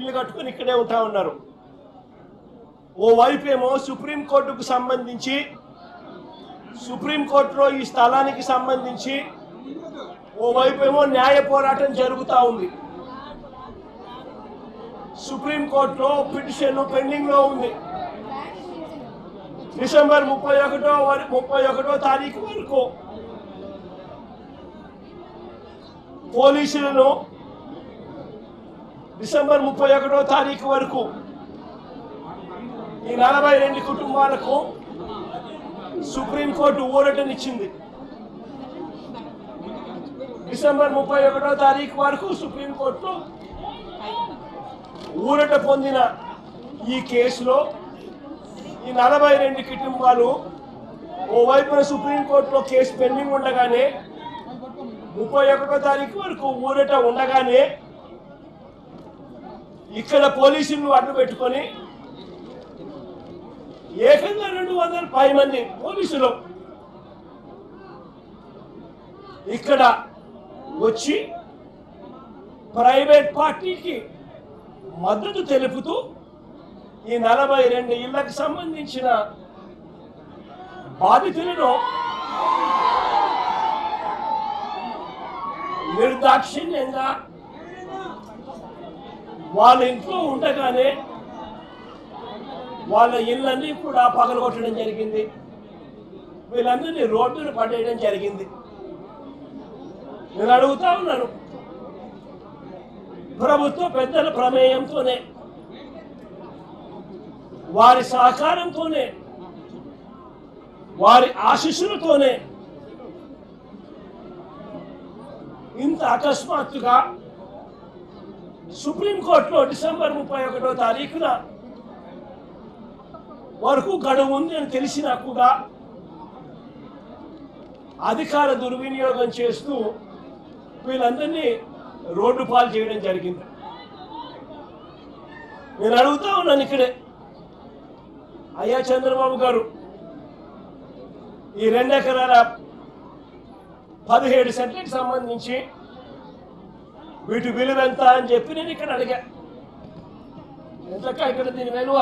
ఇల్లు కట్టుకుని ఇక్కడే ఉంటా ఉన్నారు. ఓ వైపేమో సుప్రీంకోర్టుకు సంబంధించి సుప్రీంకోర్టులో ఈ స్థలానికి సంబంధించి ఓవైపేమో న్యాయ పోరాటం జరుగుతూ ఉంది. సుప్రీంకోర్టులో పిటిషన్ పెండింగ్ లో ఉంది. డిసెంబర్ 31వ తారీఖు వరకు పోలీసులను డిసెంబర్ 31వ తారీఖు వరకు ఈ 42 కుటుంబాలకు సుప్రీంకోర్టు ఊరటనిచ్చింది. డిసెంబర్ 31వ తారీఖు వరకు సుప్రీంకోర్టులో ఊరట పొందిన ఈ కేసులో ఈ 42 కుటుంబాలు ఓవైపున సుప్రీంకోర్టులో కేసు పెండింగ్ ఉండగానే 31వ తారీఖు వరకు ఊరట ఉండగానే ఇక్కడ పోలీసులను అడ్డు పెట్టుకొని ఏకంగా 210 మంది పోలీసులు ఇక్కడ వచ్చి ప్రైవేట్ పార్టీకి మద్దతు తెలుపుతూ ఈ 42 ఇళ్లకు సంబంధించిన బాధితులను నిర్దాక్షిణ్యంగా వాళ్ళ ఇంట్లో ఉండగానే వాళ్ళ ఇళ్ళన్నీ కూడా పగలగొట్టడం జరిగింది. వీళ్ళందరినీ రోడ్డును పడేయడం జరిగింది. నేను అడుగుతా ఉన్నాను, ప్రభుత్వ పెద్దల ప్రమేయంతోనే వారి సహకారంతోనే వారి ఆశీస్సులతోనే ఇంత అకస్మాత్తుగా సుప్రీంకోర్టులో డిసెంబర్ 31వ తారీఖున వరకు గడువు ఉంది అని తెలిసినా కూడా అధికార దుర్వినియోగం చేస్తూ వీళ్ళందరినీ రోడ్డు పాలు చేయడం జరిగింది. నేను అడుగుతా ఉన్నాను ఇక్కడే, అయ్యా చంద్రబాబు గారు, ఈ 2 ఎకరాల 17 సెంట్లకు సంబంధించి వీటి విలువ ఎంత అని చెప్పి నేను ఇక్కడ అడిగా. ఎంతక్క ఇక్కడ దీని విలువ?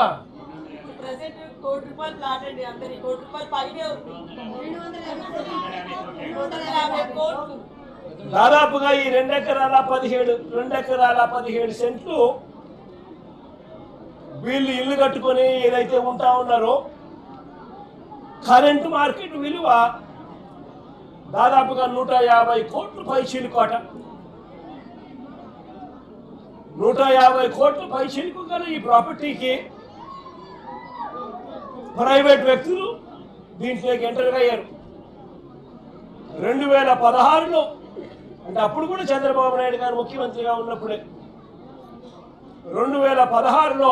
దాదాపుగా ఈ 2 ఎకరాల 17 సెంట్లు వీళ్ళు ఇల్లు కట్టుకొని ఏదైతే ఉంటా ఉన్నారో కరెంటు మార్కెట్ విలువ దాదాపుగా 150 కోట్ల పైచీలుకోట. 150 కోట్ల పైచీలకు గల ఈ ప్రాపర్టీకి ప్రైవేట్ వ్యక్తులు దీంట్లోకి ఎంటర్ అయ్యారు. 2016లో, అంటే అప్పుడు కూడా చంద్రబాబు నాయుడు గారు ముఖ్యమంత్రిగా ఉన్నప్పుడే, 2016లో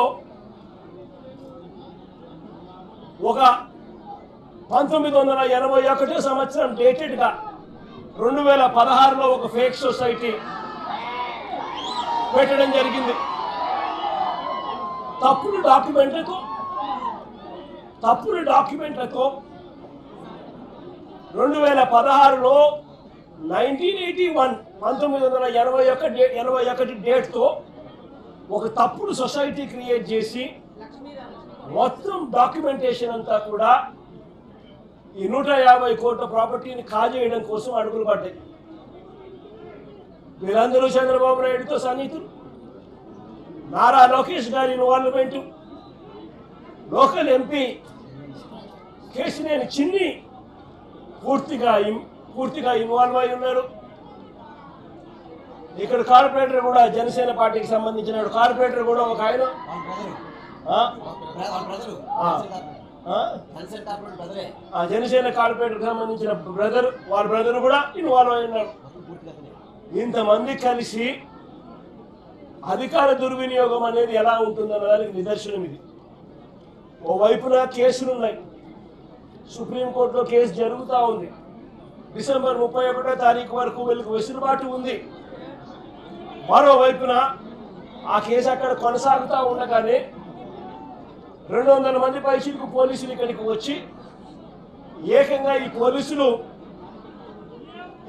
ఒక 1981 సంవత్సరం డేటెడ్గా 2016లో ఒక ఫేక్ సొసైటీ పెట్టడం జరిగింది. తప్పుడు డాక్యుమెంట్లతో 2016లో 1981 డేట్తో ఒక తప్పుడు సొసైటీ క్రియేట్ చేసి మొత్తం డాక్యుమెంటేషన్ అంతా కూడా ఈ 150 కోట్ల ప్రాపర్టీని కాజేయడం కోసం అడుగులు పడ్డాయి. వీరందరూ చంద్రబాబు నాయుడుతో సన్నిహితులు. నారా లోకేష్ గారి ఇన్వాల్వ్మెంట్, లోకల్ ఎంపీ కేశినేని చిన్ని పూర్తిగా ఇన్వాల్వ్ అయి ఉన్నారు. ఇక్కడ కార్పొరేటర్ కూడా జనసేన పార్టీకి సంబంధించిన కార్పొరేటర్ కూడా ఒక ఆయన జనసేన కార్పొరేటర్ సంబంధించిన వాళ్ళ బ్రదర్ కూడా ఇన్వాల్వ్ అయి ఉన్నారు. ఇంతమంది కలిసి అధికార దుర్వినియోగం అనేది ఎలా ఉంటుందన్న దానికి నిదర్శనం ఇది. ఓవైపున కేసులు ఉన్నాయి, సుప్రీంకోర్టులో కేసు జరుగుతూ ఉంది. డిసెంబర్ 31వ తారీఖు వరకు వీళ్ళకి వెసులుబాటు ఉంది. మరోవైపున ఆ కేసు అక్కడ కొనసాగుతూ ఉండగానే 200 మంది పైసలకు పోలీసులు ఇక్కడికి వచ్చి ఏకంగా ఈ పోలీసులు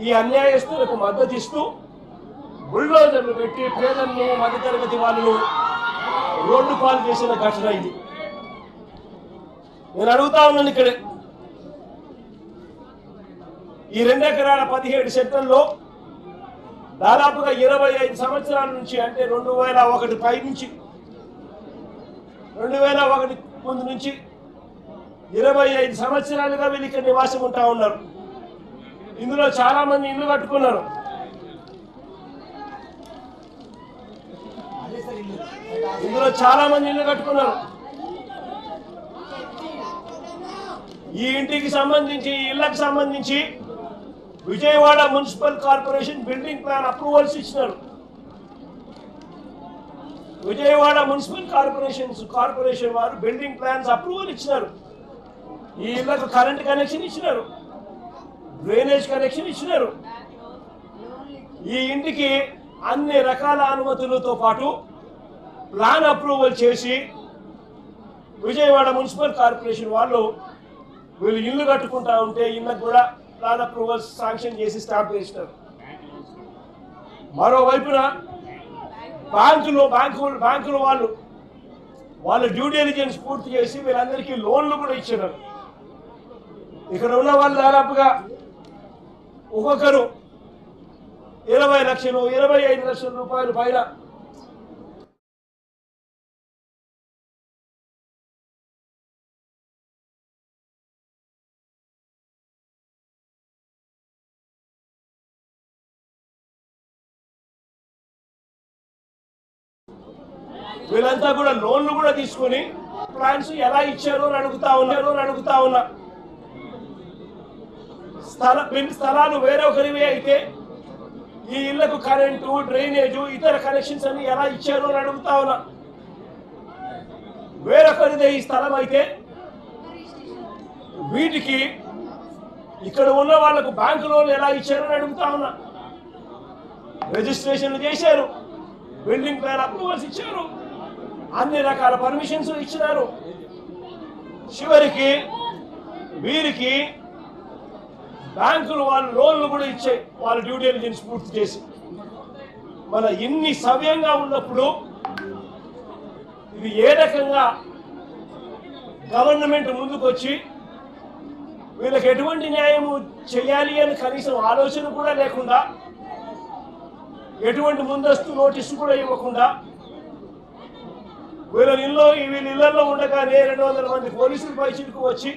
ఈ అన్యాయస్తులకు మద్దతు ఇస్తూ బుల్డోజర్లు పెట్టి పేదలను మధ్యతరగతి వాళ్ళను రోడ్డు పాలు చేసిన ఘటన ఇది. నేను అడుగుతా ఉన్నాను ఇక్కడే, ఈ 2 ఎకరాల 17 సెంటర్లో దాదాపుగా 25 సంవత్సరాల నుంచి, అంటే 2001 పై నుంచి, 2001 ముందు నుంచి 25 సంవత్సరాలుగా వీళ్ళు ఇక్కడ నివాసం ఉంటా ఉన్నారు. ఇందులో చాలా మంది ఇల్లు కట్టుకున్నారు. ఈ ఇంటికి సంబంధించి, ఈ ఇళ్లకు సంబంధించి Vijayawada municipal corporation building plan approvals ఇచ్చినారు. విజయవాడ మున్సిపల్ కార్పొరేషన్ వారు బిల్డింగ్ ప్లాన్స్ అప్రూవల్ ఇచ్చినారు. ఈ ఇళ్లకు కరెంట్ కనెక్షన్ ఇచ్చినారు, డ్రైనేజ్ కనెక్షన్ ఇచ్చినారు. ఈ ఇంటికి అన్ని రకాల అనుమతులతో పాటు ప్లాన్ అప్రూవల్ చేసి విజయవాడ మున్సిపల్ కార్పొరేషన్ వాళ్ళు వీళ్ళు ఇల్లు కట్టుకుంటా ఉంటే ఇళ్ళకు కూడా ప్లాన్ అప్రూవల్స్ శాంక్షన్ చేసి స్టాంప్ వేసినారు. మరోవైపున బ్యాంకులు వాళ్ళు డ్యూ డెలిజెన్స్ పూర్తి చేసి వీళ్ళందరికీ లోన్లు కూడా ఇచ్చినారు. ఇక్కడ ఉన్న వాళ్ళు దాదాపుగా ఒక్కొక్కరు 20 లక్షలు, 25 లక్షల రూపాయలు పైన వీళ్ళంతా కూడా లోన్లు కూడా తీసుకొని ప్లాన్స్ ఎలా ఇచ్చారో అని అడుగుతా ఉన్నా. స్థలాలు వేరొకరివే అయితే ఈ ఇళ్లకు కరెంటు, డ్రైనేజు, ఇతర కనెక్షన్స్ అన్ని ఎలా ఇచ్చారో అని అడుగుతా ఉన్నా. వేరొకరిదే ఈ స్థలం అయితే వీటికి ఇక్కడ ఉన్న వాళ్లకు బ్యాంకు లోన్లు ఎలా ఇచ్చారో అని అడుగుతా ఉన్నా. రిజిస్ట్రేషన్లు చేశారు, బిల్డింగ్ ప్లాన్ అప్రూవల్స్ ఇచ్చారు, అన్ని రకాల పర్మిషన్స్ ఇచ్చినారు. చివరికి వీరికి బ్యాంకులు వాళ్ళు లోన్లు కూడా ఇచ్చాయి, వాళ్ళ డ్యూ డెలిజెన్స్ పూర్తి చేసి. మన ఇన్ని సవ్యంగా ఉన్నప్పుడు ఇది ఏ రకంగా గవర్నమెంట్ ముందుకు వచ్చి వీళ్ళకి ఎటువంటి న్యాయము చేయాలి అని కనీసం ఆలోచన కూడా లేకుండా, ఎటువంటి ముందస్తు నోటీసు కూడా ఇవ్వకుండా, వీళ్ళ ఇళ్లలో ఉండగానే 200 మంది పోలీసులు పైచిలకు వచ్చి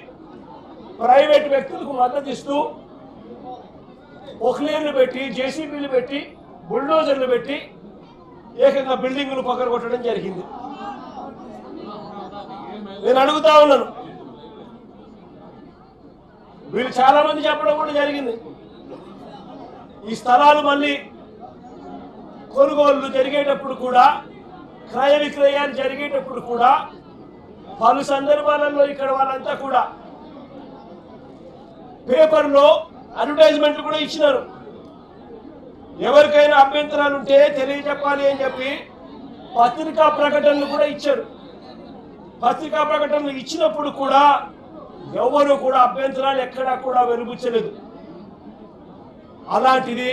ప్రైవేట్ వ్యక్తులకు మద్దతు ఇస్తూ ఒక్లేర్లు పెట్టి, జేసీబీలు పెట్టి, బుల్డోజర్లు పెట్టి ఏకంగా బిల్డింగులు పగలగొట్టడం జరిగింది. నేను అడుగుతా ఉన్నాను, వీళ్ళు చాలా మంది చెప్పడం కూడా జరిగింది, ఈ స్థలాలు మళ్ళీ కొనుగోళ్లు జరిగేటప్పుడు కూడా, క్రయ విక్రయాలు జరిగేటప్పుడు కూడా పలు సందర్భాలలో ఇక్కడ వాళ్ళంతా కూడా పేపర్లో అడ్వర్టైజ్మెంట్లు కూడా ఇచ్చినారు. ఎవరికైనా అభ్యంతరాలు ఉంటే తెలియజెప్పాలి అని చెప్పి పత్రికా ప్రకటనలు కూడా ఇచ్చారు. పత్రికా ప్రకటనలు ఇచ్చినప్పుడు కూడా ఎవరు కూడా అభ్యంతరాలు ఎక్కడా కూడా వెలుబుచ్చలేదు. అలాంటిది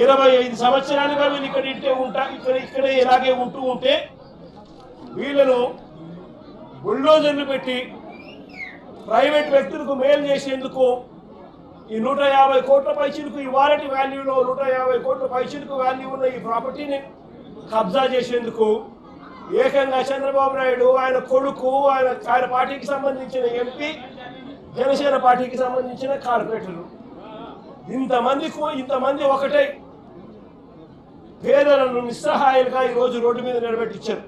25 సంవత్సరాలుగా వీళ్ళు ఇక్కడే ఇలాగే ఉంటే వీళ్ళను బుల్డోజర్లు పెట్టి ప్రైవేట్ వ్యక్తులకు మేలు చేసేందుకు ఈ 150 కోట్ల పైచిలకు, ఈ వాలెట్ వాల్యూలో 150 కోట్ల పైచిలకు వాల్యూ ఉన్న ఈ ప్రాపర్టీని కబ్జా చేసేందుకు ఏకంగా చంద్రబాబు నాయుడు, ఆయన కొడుకు, ఆయన పార్టీకి సంబంధించిన ఎంపీ, జనసేన పార్టీకి సంబంధించిన కార్పొరేటర్లు ఇంతమంది ఒకటై పేదలను నిస్సహాయాలుగా ఈరోజు రోడ్డు మీద నిలబెట్టించారు.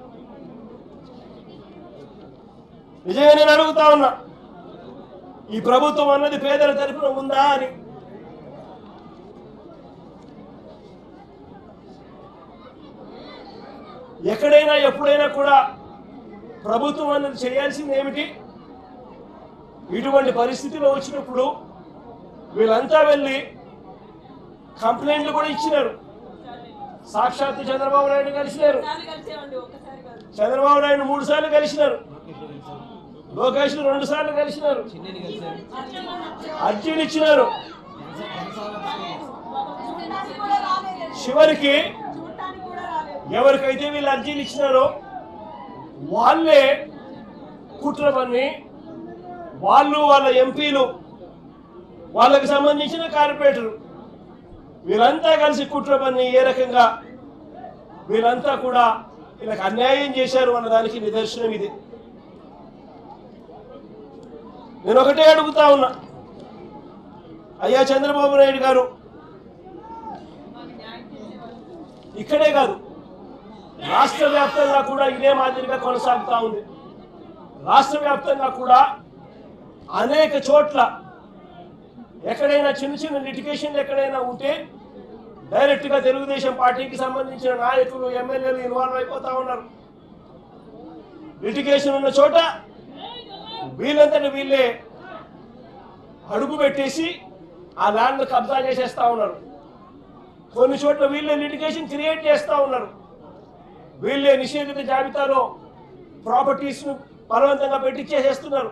నిజంగా నేను అడుగుతా ఉన్నా, ఈ ప్రభుత్వం అన్నది పేదల తరపున ఉందా అని. ఎక్కడైనా ఎప్పుడైనా కూడా ప్రభుత్వం అన్నది చేయాల్సింది ఏమిటి? ఇటువంటి పరిస్థితిలో వచ్చినప్పుడు వీళ్ళంతా వెళ్ళి కంప్లైంట్లు కూడా ఇచ్చినారు. సాక్షాత్తు చంద్రబాబు నాయుడు కలిసినారు, చంద్రబాబు నాయుడు 3 సార్లు కలిసినారు, లోకేష్ 2 సార్లు కలిసినారు, అర్జీలు ఇచ్చినారు. చివరికి ఎవరికైతే వీళ్ళు అర్జీలు ఇచ్చినారో వాళ్ళే కుట్ర పన్ని వాళ్ళు వాళ్ళ ఎంపీలు వాళ్ళకి సంబంధించిన కార్పొరేటరు వీళ్ళంతా కలిసి కుట్ర పన్ని ఏ రకంగా వీళ్ళంతా కూడా వీళ్ళకి అన్యాయం చేశారు అన్న దానికి నిదర్శనం ఇది. నేను ఒకటే అడుగుతా ఉన్నా, అయ్యా చంద్రబాబు నాయుడు గారు, ఇక్కడే కాదు రాష్ట్ర వ్యాప్తంగా కూడా ఇదే మాదిరిగా కొనసాగుతూ ఉంది. రాష్ట్ర వ్యాప్తంగా కూడా అనేక చోట్ల ఎక్కడైనా చిన్న చిన్న లిటిగేషన్లు ఎక్కడైనా ఉంటే డైరెక్ట్గా తెలుగుదేశం పార్టీకి సంబంధించిన నాయకులు ఎమ్మెల్యేలు ఇన్వాల్వ్ అయిపోతా ఉన్నారు. లిటిగేషన్ ఉన్న చోట వీళ్ళంతటి వీళ్ళే అడుగు పెట్టేసి ఆ ల్యాండ్ కబ్జా చేసేస్తా ఉన్నారు. కొన్ని చోట్ల వీళ్ళే లిటిగేషన్ క్రియేట్ చేస్తూ ఉన్నారు. వీళ్ళే నిషేధిత జాబితాలో ప్రాపర్టీస్ను బలవంతంగా పెట్టించేసేస్తున్నారు.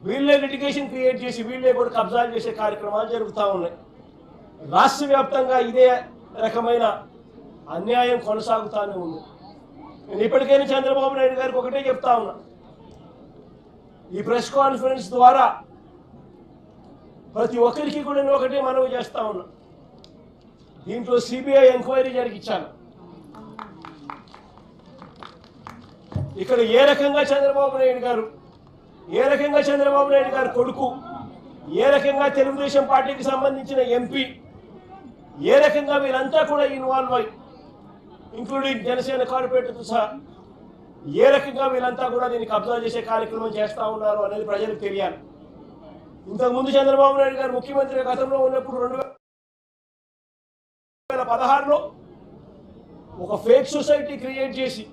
వీళ్ళే లిటిగేషన్ క్రియేట్ చేసి వీళ్ళే కూడా కబ్జాలు చేసే కార్యక్రమాలు జరుగుతూ ఉన్నాయి. రాష్ట్ర వ్యాప్తంగా ఇదే రకమైన అన్యాయం కొనసాగుతూనే ఉంది. నేను ఇప్పటికైనా చంద్రబాబు నాయుడు గారికి ఒకటే చెప్తా ఉన్నా, ఈ ప్రెస్ కాన్ఫరెన్స్ ద్వారా ప్రతి ఒక్కరికి కూడా నేను ఒకటే మనవి చేస్తా ఉన్నా, దీంట్లో సిబిఐ ఎంక్వైరీ జరిగించాను. ఇక్కడ ఏ రకంగా చంద్రబాబు నాయుడు గారు కొడుకు, ఏ రకంగా తెలుగుదేశం పార్టీకి సంబంధించిన ఎంపీ, ఏ రకంగా వీళ్ళంతా కూడా ఇన్వాల్వ్ అయ్యి ఇంక్లూడింగ్ జనసేన కార్పొరేటర్తో సహా ఏ రకంగా వీళ్ళంతా కూడా దీన్ని కబ్జా చేసే కార్యక్రమం చేస్తూ ఉన్నారు అనేది ప్రజలకు తెలియాలి. ఇంతకుముందు చంద్రబాబు నాయుడు గారు ముఖ్యమంత్రి గతంలో ఉన్నప్పుడు 2016లో ఒక ఫేక్ సొసైటీ క్రియేట్ చేసి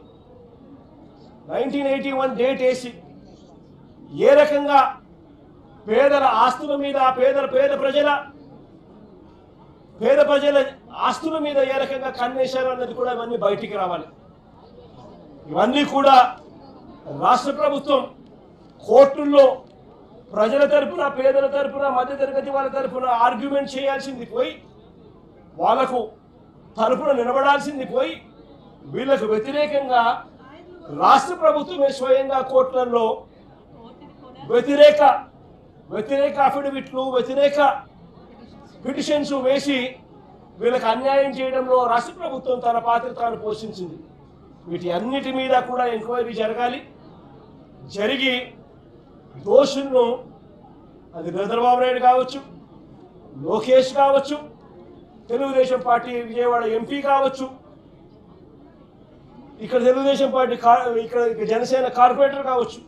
1981 డేట్ వేసి ఏ రకంగా పేదల ఆస్తుల మీద పేద ప్రజల ఆస్తుల మీద ఏ రకంగా కన్నేశారు అన్నది కూడా ఇవన్నీ బయటికి రావాలి. ఇవన్నీ కూడా రాష్ట్ర ప్రభుత్వం కోర్టుల్లో ప్రజల తరపున, పేదల తరపున, మధ్యతరగతి వాళ్ళ తరపున ఆర్గ్యుమెంట్ చేయాల్సింది పోయి, వాళ్లకు తరపున నిలబడాల్సింది పోయి, వీళ్ళకు వ్యతిరేకంగా రాష్ట్ర ప్రభుత్వమే స్వయంగా కోర్టులలో వ్యతిరేక అఫిడవిట్లు, వ్యతిరేక పిటిషన్స్ వేసి వీళ్ళకి అన్యాయం చేయడంలో రాష్ట్ర ప్రభుత్వం తన పాత్ర తాను పోషించింది. వీటి అన్నిటి మీద కూడా ఎంక్వైరీ జరగాలి. జరిగి దోషులను, అది చంద్రబాబు నాయుడు కావచ్చు, లోకేష్ కావచ్చు, తెలుగుదేశం పార్టీ విజయవాడ ఎంపీ కావచ్చు, ఇక్కడ తెలుగుదేశం పార్టీ ఇక్కడ జనసేన కార్పొరేటర్ కావచ్చు,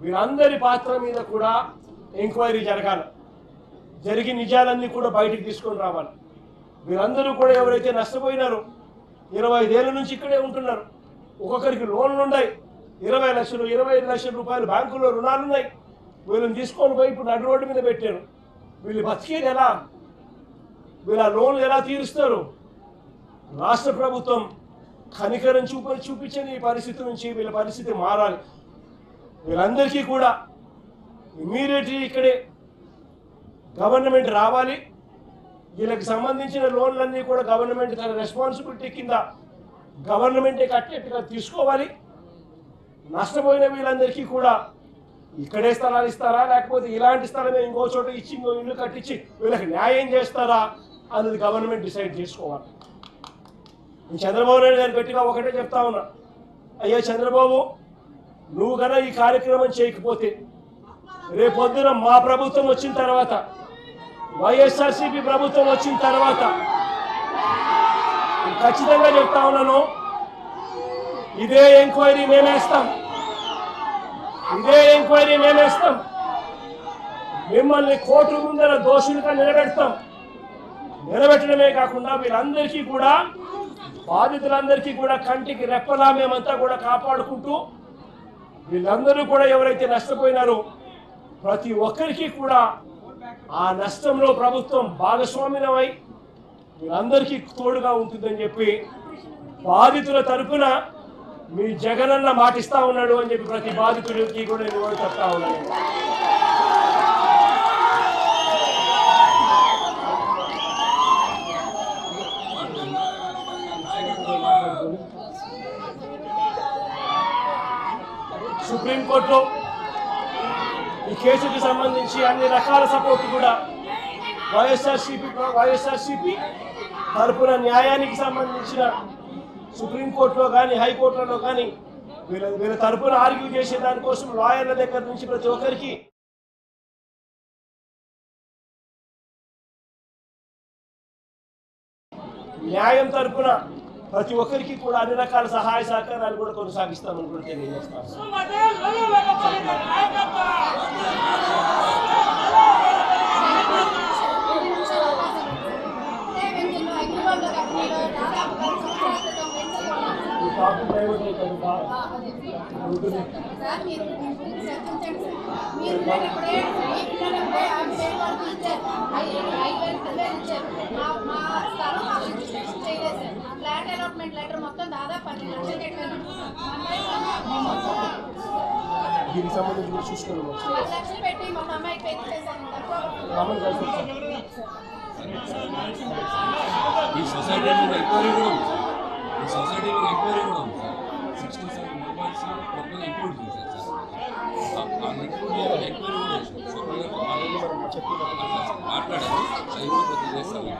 వీళ్ళందరి పాత్ర మీద కూడా ఎంక్వైరీ జరగాలి. జరిగి నిజాలన్నీ కూడా బయటికి తీసుకొని రావాలి. వీళ్ళందరూ కూడా ఎవరైతే నష్టపోయినారో 25 ఏళ్ళ నుంచి ఇక్కడే ఉంటున్నారు, ఒక్కొక్కరికి లోన్లు ఉన్నాయి, 20 లక్షలు 25 లక్షల రూపాయలు బ్యాంకుల్లో రుణాలు ఉన్నాయి. వీళ్ళని తీసుకొని పోయి ఇప్పుడు నడు రోడ్డు మీద పెట్టారు. వీళ్ళు బతికేది ఎలా? వీళ్ళ లోన్లు ఎలా తీరుస్తారు? రాష్ట్ర ప్రభుత్వం కనికరం చూపించని ఈ పరిస్థితి నుంచి వీళ్ళ పరిస్థితి మారాలి. వీళ్ళందరికీ కూడా ఇమ్మీడియట్లీ ఇక్కడే గవర్నమెంట్ రావాలి. వీళ్ళకి సంబంధించిన లోన్లన్నీ కూడా గవర్నమెంట్ తన రెస్పాన్సిబిలిటీ కింద గవర్నమెంటే కట్టేట్టుగా తీసుకోవాలి. నష్టపోయిన వీళ్ళందరికీ కూడా ఇక్కడే స్థలాలు ఇస్తారా, లేకపోతే ఇలాంటి స్థలమే ఇంకో చోట ఇచ్చి ఇంకో ఇల్లు కట్టించి వీళ్ళకి న్యాయం చేస్తారా అన్నది గవర్నమెంట్ డిసైడ్ చేసుకోవాలి. నేను చంద్రబాబు నాయుడు గారు గట్టిగా ఒకటే చెప్తా ఉన్నా, అయ్యా చంద్రబాబు, నువ్వు కన్నా ఈ కార్యక్రమం చేయకపోతే రేపొద్దున మా ప్రభుత్వం వచ్చిన తర్వాత, వైఎస్ఆర్సీపీ ప్రభుత్వం వచ్చిన తర్వాత ఖచ్చితంగా చెప్తా ఉన్నాను, ఇదే ఎంక్వైరీ మేమేస్తాం. మిమ్మల్ని కోర్టు ముందర దోషులుగా నిలబెట్టడమే కాకుండా వీళ్ళందరికీ కూడా, బాధితులందరికీ కూడా కంటికి రెప్పలా మేమంతా కూడా కాపాడుకుంటూ, వీళ్ళందరూ కూడా ఎవరైతే నష్టపోయినారో ప్రతి ఒక్కరికి కూడా ఆ నష్టంలో ప్రభుత్వం భాగస్వామ్యమై వీళ్ళందరికీ తోడుగా ఉంటుందని చెప్పి బాధితుల తరపున మీ జగనన్న మాటిస్తా ఉన్నాడు అని చెప్పి ప్రతి బాధితుడికి కూడా నేను చెప్తా ఉన్నాను. సుప్రీంకోర్టులో ఈ కేసుకి సంబంధించి అన్ని రకాల సపోర్ట్ కూడా వైఎస్ఆర్సీపీ తరపున న్యాయానికి సంబంధించిన సుప్రీంకోర్టులో కానీ హైకోర్టులలో కానీ వీళ్ళ తరపున ఆర్గ్యూ చేసే దానికోసం లాయర్ల దగ్గర నుంచి ప్రతి ఒక్కరికి న్యాయం తరపున ప్రతి ఒక్కరికి కూడా అన్ని రకాల సహాయ సహకారాలు కూడా కొనసాగిస్తామని కూడా తెలియజేస్తాం. దీనికి సంబంధించి కూడా చూసుకున్నాము. ఈ సొసైటీ మీద ఎంక్వైరీ కూడా ఉంది సార్. ఈ సొసైటీ మీద ఎంక్వైరీ కూడా ఉంది సార్. 67 మెంబర్స్ కొత్తగా ఇంక్లూడ్ చేశారు సార్. ఇంక్లూడ్ చేయాలని ఎంక్వైరీ కూడా చేశారు. మాట్లాడారు అది కూడా కొద్దిగా చేస్తాను.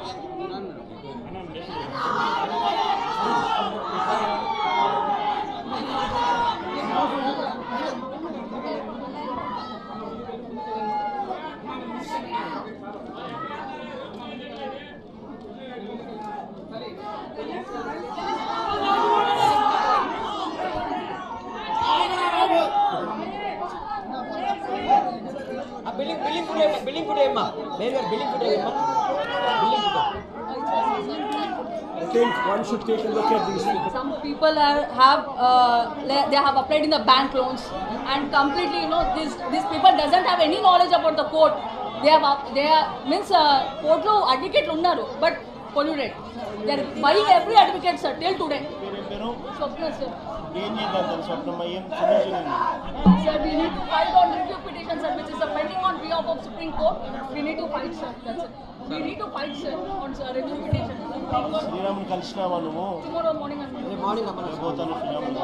బిల్డింగ్ ఫుడ్ ఏమ్మా బిల్డింగ్ ఫుడ్ ఏమ్మా I think one should take a look at these people. Some people they have applied in the bank loans and completely these people doesn't have any knowledge about the court. They are means court lo advocate unnaru but polluted. They are buying every advocate sir till today. Swapna sir. Sir, we need to fight on review petition sir, which is pending on behalf of Supreme Court. We need to fight sir. That's it. We need to fight sir on review petition. శ్రీరాముని కలిసినావా నువ్వు? Tomorrow morning. Morning అమ్మ పోతాను శ్రీరాముని.